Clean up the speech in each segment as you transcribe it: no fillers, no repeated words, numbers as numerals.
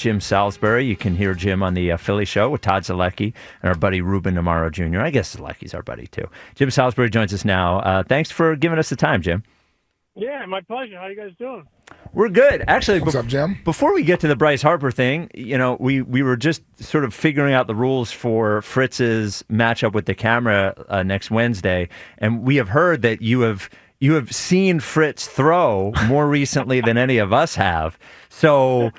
Jim Salisbury. You can hear Jim on the Philly show with Todd Zalecki and our buddy Ruben Amaro Jr. I guess Zalecki's our buddy, too. Jim Salisbury joins us now. Thanks for giving us the time, Jim. Yeah, my pleasure. How you guys doing? We're good. Actually, What's up, Jim? Before we get to the Bryce Harper thing, we were just sort of figuring out the rules for Fritz's matchup with the camera next Wednesday, and we have heard that you have seen Fritz throw more recently than any of us have. So,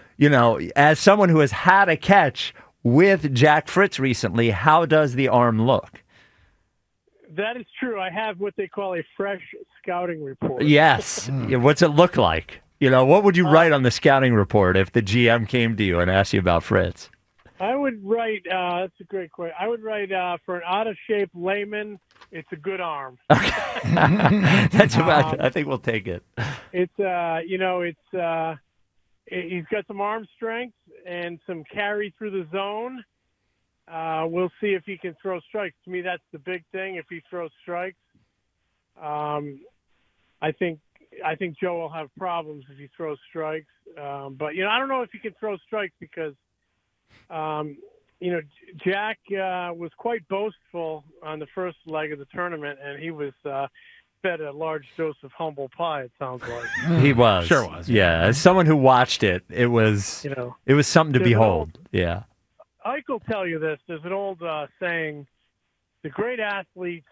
as someone who has had a catch with Jack Fritz recently, how does the arm look? That is true. I have what they call a fresh scouting report. Yes. What's it look like? What would you write on the scouting report if the GM came to you and asked you about Fritz? I would write, that's a great question. I would write, for an out-of-shape layman, it's a good arm. Okay. That's about, I think we'll take it. It's, he's got some arm strength and some carry through the zone. We'll see if he can throw strikes. To me, that's the big thing. If he throws strikes, I think Joe will have problems if he throws strikes. But I don't know if he can throw strikes because, Jack was quite boastful on the first leg of the tournament, and he was fed a large dose of humble pie. It sounds like he was. Sure was. Yeah, as someone who watched it, it was something to behold. Yeah. Ike will tell you this. There's an old saying, the great athletes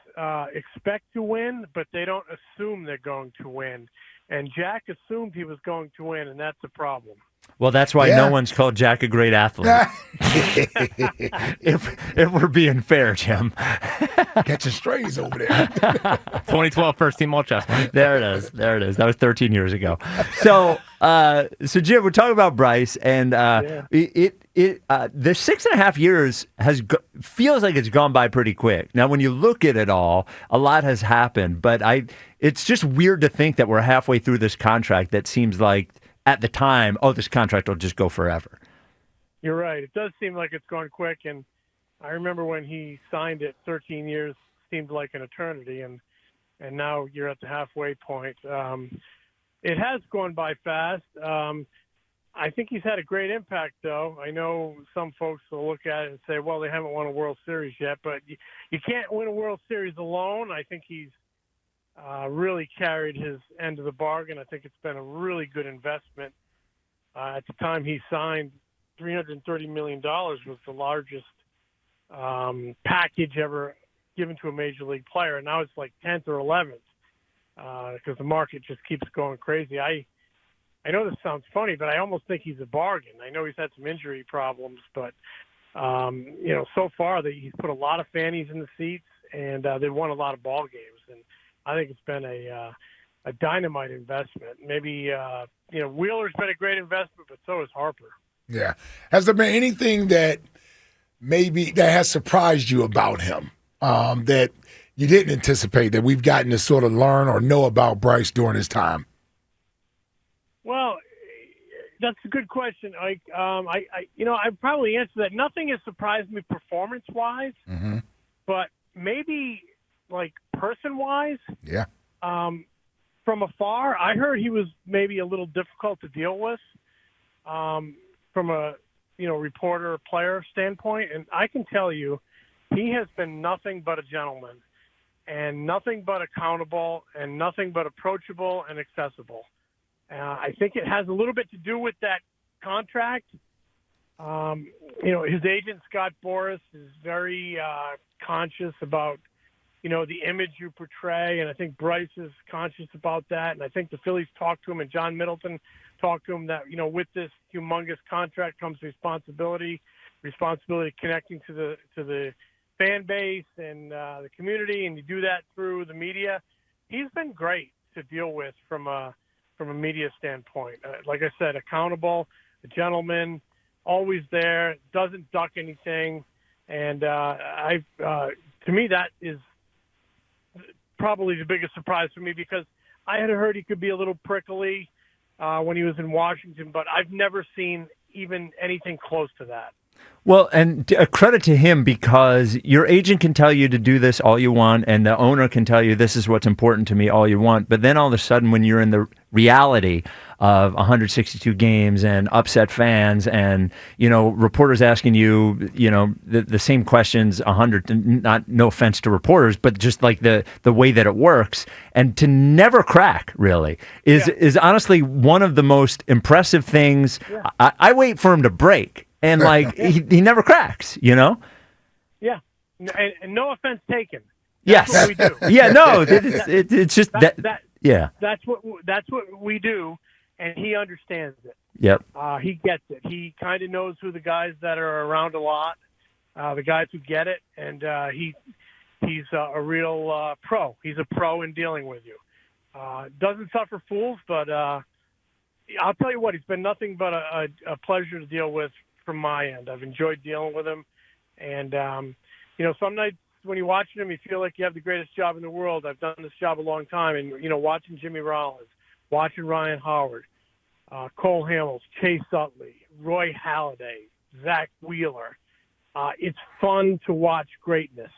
expect to win, but they don't assume they're going to win. And Jack assumed he was going to win, and that's a problem. Well, that's why no one's called Jack a great athlete. if we're being fair, Jim. Catching strays over there. 2012 first team all chestnut. There it is. That was 13 years ago. So Jim, we're talking about Bryce, and the 6.5 years feels like it's gone by pretty quick. Now, when you look at it all, a lot has happened, but it's just weird to think that we're halfway through this contract that seems like, at the time, this contract will just go forever. You're right. It does seem like it's gone quick, and I remember when he signed it, 13 years seemed like an eternity, and now you're at the halfway point. It has gone by fast. I think he's had a great impact, though. I know some folks will look at it and say, well, they haven't won a World Series yet, but you can't win a World Series alone. I think he's really carried his end of the bargain. I think it's been a really good investment. At the time he signed, $330 million was the largest package ever given to a major league player. And now it's like 10th or 11th because the market just keeps going crazy. I know this sounds funny, but I almost think he's a bargain. I know he's had some injury problems, but, so far he's put a lot of fannies in the seats, and they've won a lot of ball games. And I think it's been a dynamite investment. Maybe, Wheeler's been a great investment, but so has Harper. Yeah. Has there been anything that has surprised you about him that you didn't anticipate that we've gotten to sort of learn or know about Bryce during his time? Well, that's a good question, Ike. I'd probably answer that. Nothing has surprised me performance-wise, but maybe like person-wise. Yeah. From afar, I heard he was maybe a little difficult to deal with from a reporter-player standpoint, and I can tell you he has been nothing but a gentleman and nothing but accountable and nothing but approachable and accessible. I think it has a little bit to do with that contract. His agent, Scott Boras, is very conscious about, the image you portray, and I think Bryce is conscious about that, and I think the Phillies talked to him, and John Middleton talked to him that, with this humongous contract comes responsibility connecting to the fan base and the community, and you do that through the media. He's been great to deal with from a media standpoint. Like I said, accountable, a gentleman, always there, doesn't duck anything, and to me that is probably the biggest surprise for me because I had heard he could be a little prickly when he was in Washington, but I've never seen even anything close to that. Well, and a credit to him because your agent can tell you to do this all you want, and the owner can tell you this is what's important to me all you want. But then all of a sudden, when you're in the reality of 162 games and upset fans and, reporters asking you, the same questions 100, no offense to reporters, but just like the way that it works, and to never crack really is honestly one of the most impressive things. Yeah. I wait for him to break, and like he never cracks, Yeah. And no offense taken. Yes. That's what we do. Yeah, no, it's just that. Yeah. That's what we do, and he understands it. Yep. He gets it. He kind of knows who the guys that are around a lot, the guys who get it, and he's a real pro. He's a pro in dealing with you. Doesn't suffer fools, but I'll tell you what, he's been nothing but a pleasure to deal with from my end. I've enjoyed dealing with him, and some nights when you're watching him, you feel like you have the greatest job in the world. I've done this job a long time, and watching Jimmy Rollins, watching Ryan Howard, Cole Hamels, Chase Utley, Roy Halladay, Zach Wheeler. It's fun to watch greatness,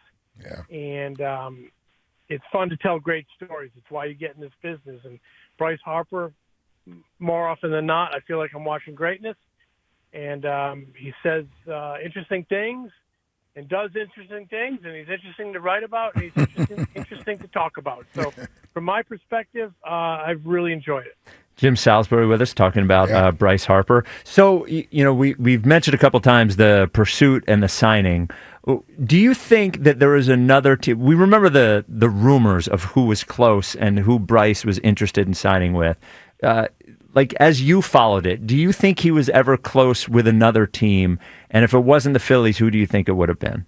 and it's fun to tell great stories. It's why you get in this business. And Bryce Harper, more often than not, I feel like I'm watching greatness, and he says interesting things. And does interesting things, and he's interesting to write about, and he's interesting to talk about. So, from my perspective, I've really enjoyed it. Jim Salisbury with us talking about Bryce Harper. So, we've mentioned a couple times the pursuit and the signing. Do you think that there is another team? We remember the rumors of who was close and who Bryce was interested in signing with. Like, as you followed it, do you think he was ever close with another team? And if it wasn't the Phillies, who do you think it would have been?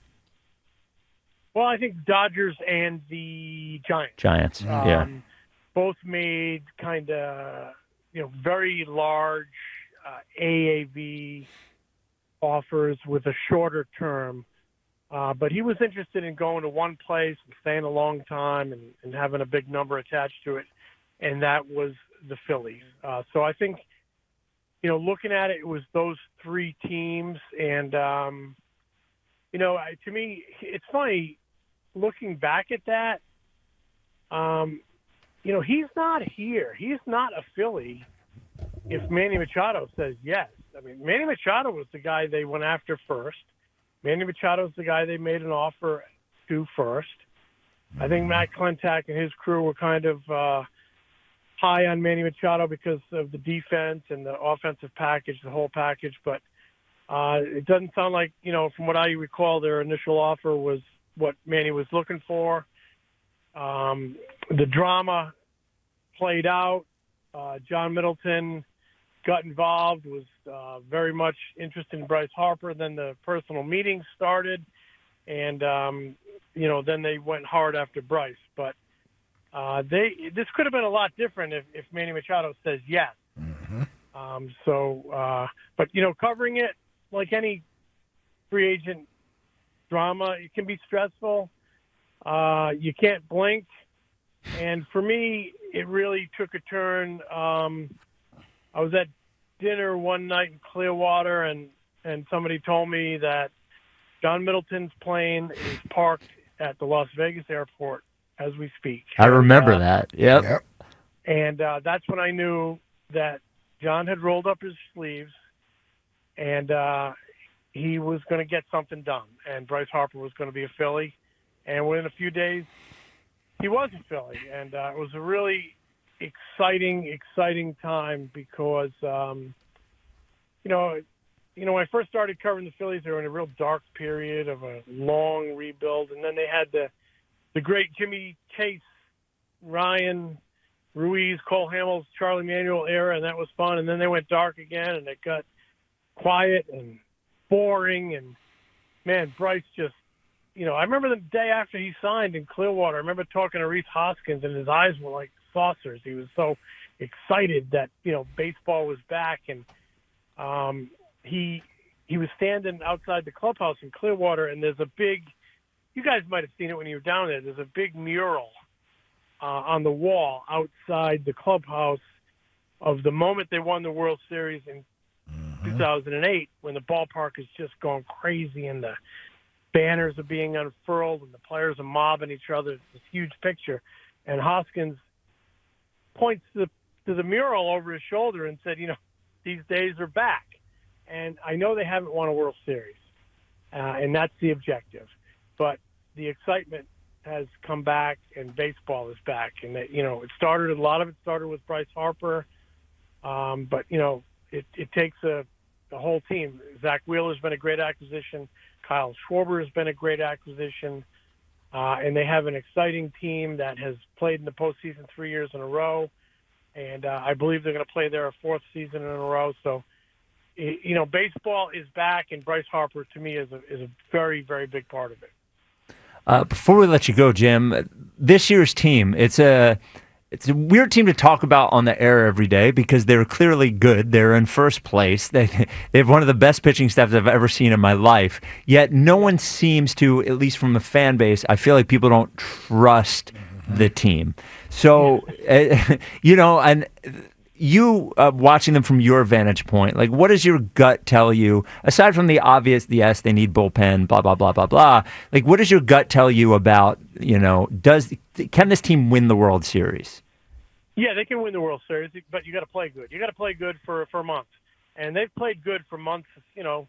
Well, I think Dodgers and the Giants. Giants, both made kind of, very large AAV offers with a shorter term. But he was interested in going to one place and staying a long time and having a big number attached to it, and that was the Phillies. So I think, looking at it, it was those three teams. And, to me, it's funny, looking back at that, he's not here. He's not a Philly if Manny Machado says yes. I mean, Manny Machado was the guy they went after first. Manny Machado was the guy they made an offer to first. I think Matt Klentak and his crew were kind of high on Manny Machado because of the defense and the offensive package, the whole package. But it doesn't sound like, from what I recall, their initial offer was what Manny was looking for. The drama played out. John Middleton got involved, was very much interested in Bryce Harper. Then the personal meetings started, and, then they went hard after Bryce. But this could have been a lot different if Manny Machado says yes. Mm-hmm. But, covering it like any free agent drama, it can be stressful. You can't blink. And for me, it really took a turn. I was at dinner one night in Clearwater, and somebody told me that John Middleton's plane is parked at the Las Vegas airport as we speak. I remember that. Yep. And that's when I knew that John had rolled up his sleeves, and he was going to get something done. And Bryce Harper was going to be a Philly. And within a few days, he was a Philly. And it was a really exciting time because, when I first started covering the Phillies, they were in a real dark period of a long rebuild. And then they had the great Jimmy Chase, Ryan Ruiz, Cole Hamels, Charlie Manuel era, and that was fun. And then they went dark again, and it got quiet and boring. And, man, Bryce just, I remember the day after he signed in Clearwater, I remember talking to Reese Hoskins, and his eyes were like saucers. He was so excited that, baseball was back. And he was standing outside the clubhouse in Clearwater, and there's a big, you guys might have seen it when you were down there, there's a big mural on the wall outside the clubhouse of the moment they won the World Series in 2008, when the ballpark is just going crazy and the banners are being unfurled and the players are mobbing each other. It's this huge picture. And Hoskins points to the to the mural over his shoulder and said, these days are back. And I know they haven't won a World Series, and that's the objective. But the excitement has come back, and baseball is back. And a lot of it started with Bryce Harper, but it takes the whole team. Zach Wheeler's been a great acquisition. Kyle Schwarber has been a great acquisition, and they have an exciting team that has played in the postseason 3 years in a row, and I believe they're going to play there a fourth season in a row. So, baseball is back, and Bryce Harper to me is a very, very big part of it. Before we let you go, Jim, this year's team, it's a weird team to talk about on the air every day because they're clearly good. They're in first place. They have one of the best pitching staffs I've ever seen in my life. Yet no one seems to, at least from the fan base, I feel like people don't trust the team. So, and you watching them from your vantage point, like what does your gut tell you, aside from the obvious, yes, they need bullpen, blah, blah, blah, blah, blah, like what does your gut tell you about, can this team win the World Series? Yeah, they can win the World Series, but you got to play good. You got to play good for a month. And they've played good for months, several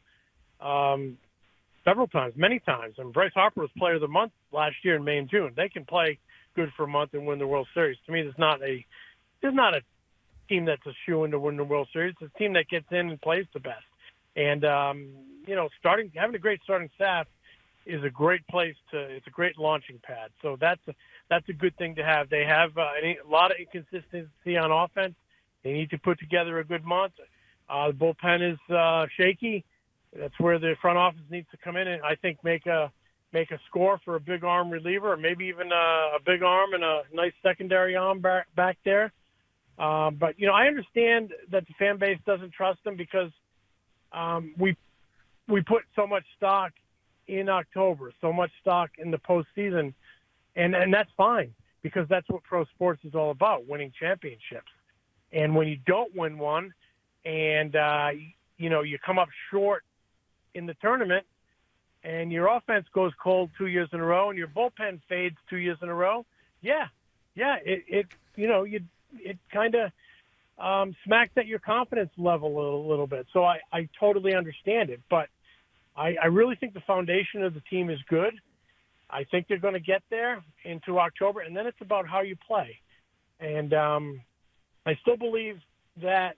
times, many times. And Bryce Harper was Player of the Month last year in May and June. They can play good for a month and win the World Series. To me, there's not a team that's a shoo-in to win the World Series. It's a team that gets in and plays the best. And, having a great starting staff is a great place it's a great launching pad. So that's a good thing to have. They have a lot of inconsistency on offense. They need to put together a good month. The bullpen is shaky. That's where the front office needs to come in and I think make a score for a big arm reliever, or maybe even a big arm and a nice secondary arm back there. But I understand that the fan base doesn't trust them because we put so much stock in October, so much stock in the postseason, and that's fine because that's what pro sports is all about: winning championships. And when you don't win one, and you come up short in the tournament, and your offense goes cold 2 years in a row, and your bullpen fades 2 years in a row, it kind of smacks at your confidence level a little bit. So I totally understand it, but I really think the foundation of the team is good. I think they're going to get there into October, and then it's about how you play. And I still believe that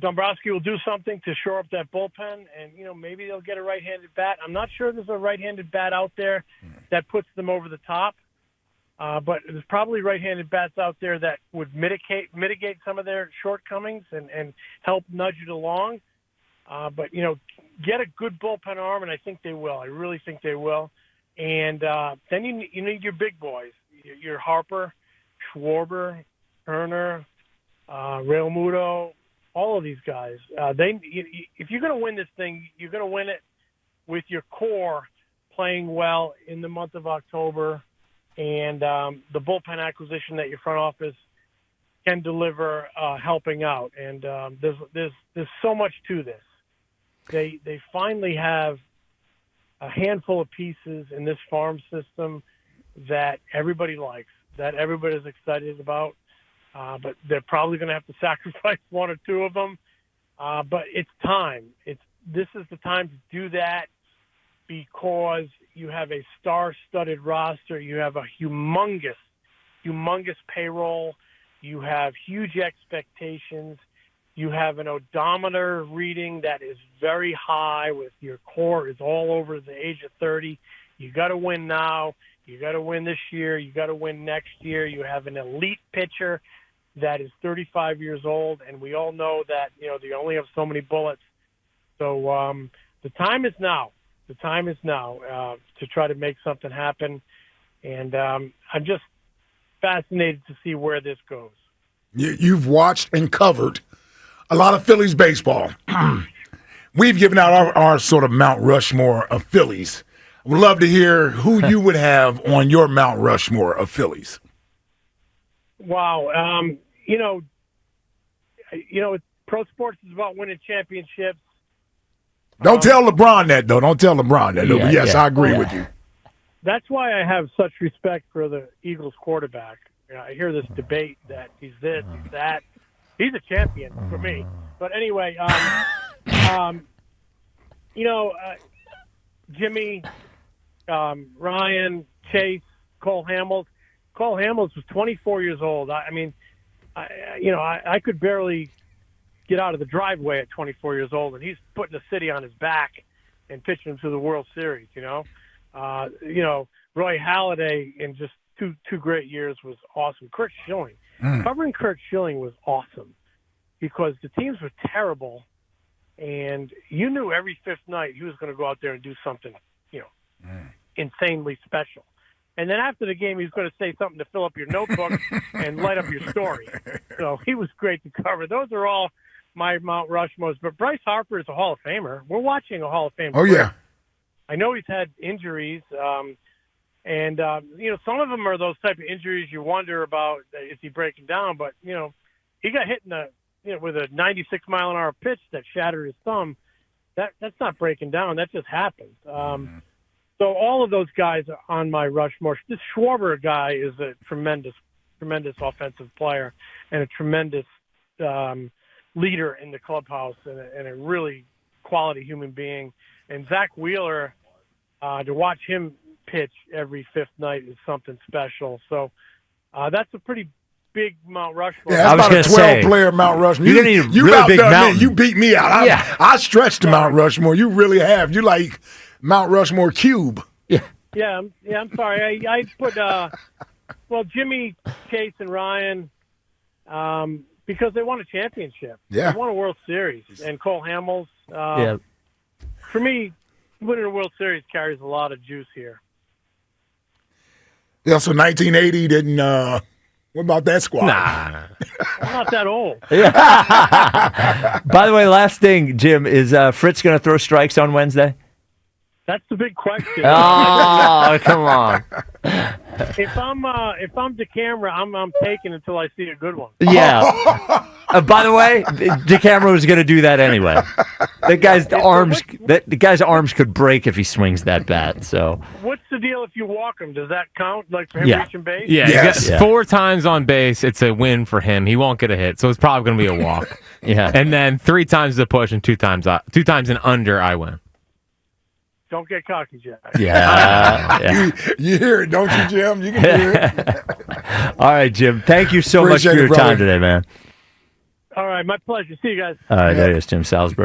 Dombrowski will do something to shore up that bullpen, and maybe they'll get a right-handed bat. I'm not sure there's a right-handed bat out there that puts them over the top. But there's probably right-handed bats out there that would mitigate some of their shortcomings and help nudge it along. But get a good bullpen arm, and I think they will. I really think they will. And then you need your big boys, your Harper, Schwarber, Turner, Realmuto, all of these guys. If you're going to win this thing, you're going to win it with your core playing well in the month of October. And the bullpen acquisition that your front office can deliver, helping out. And there's so much to this. They finally have a handful of pieces in this farm system that everybody likes, that everybody's excited about. But they're probably going to have to sacrifice one or two of them. But it's time. This is the time to do that because you have a star-studded roster. You have a humongous payroll. You have huge expectations. You have an odometer reading that is very high with your core is all over the age of 30. You got to win now. You got to win this year. You got to win next year. You have an elite pitcher that is 35 years old, and we all know that, they only have so many bullets. So the time is now. The time is now to try to make something happen. And I'm just fascinated to see where this goes. You've watched and covered a lot of Phillies baseball. We've given out our sort of Mount Rushmore of Phillies. I would love to hear who you would have on your Mount Rushmore of Phillies. Wow. Pro sports is about winning championships. Don't tell LeBron that, though. Don't tell LeBron that. Yes, I agree with you. That's why I have such respect for the Eagles quarterback. I hear this debate that he's this, he's that. He's a champion for me. But anyway, Jimmy, Ryan, Chase, Cole Hamels. Cole Hamels was 24 years old. I could barely get out of the driveway at 24 years old, and he's putting the city on his back and pitching him to the World Series. Roy Halladay in just two great years was awesome. Kurt Schilling, covering Kurt Schilling was awesome because the teams were terrible, and you knew every fifth night he was going to go out there and do something, insanely special. And then after the game, he was going to say something to fill up your notebook and light up your story. So he was great to cover. Those are all my Mount Rushmores. But Bryce Harper is a Hall of Famer. We're watching a Hall of Famer. Oh, yeah. I know he's had injuries. Some of them are those type of injuries you wonder about, is he breaking down? But, he got hit with a 96-mile-an-hour pitch that shattered his thumb. That's not breaking down. That just happened. So all of those guys are on my Rushmore. This Schwarber guy is a tremendous, tremendous offensive player and a tremendous leader in the clubhouse and a really quality human being. And Zach Wheeler, to watch him pitch every fifth night is something special. So that's a pretty big Mount Rushmore. Yeah, that's about a 12-player Mount Rushmore. You're going to need a really big mountain. You beat me out. I stretched the Mount Rushmore. You really have. You like Mount Rushmore cube. Yeah, I'm sorry. I put Jimmy, Chase, and Ryan because they won a championship. Yeah. They won a World Series. And Cole Hamels. For me, winning a World Series carries a lot of juice here. Yeah, so 1980 didn't what about that squad? Nah. I'm not that old. By the way, last thing, Jim, is Fritz going to throw strikes on Wednesday? That's the big question. Oh, come on. If I'm DeCamera, I'm taking until I see a good one. Yeah. By the way, DeCamera was going to do that anyway. The guy's arms could break if he swings that bat. So what's the deal if you walk him? Does that count, like for him reaching base? Yeah, yes. 4 times on base. It's a win for him. He won't get a hit, so it's probably going to be a walk. Yeah. And then 3 times the push and 2 times and under, I win. Don't get cocky, Jack. Yeah. You hear it, don't you, Jim? You can hear it. All right, Jim. Thank you so much for your time today, man. All right, my pleasure. See you guys. All right, there is Jim Salisbury.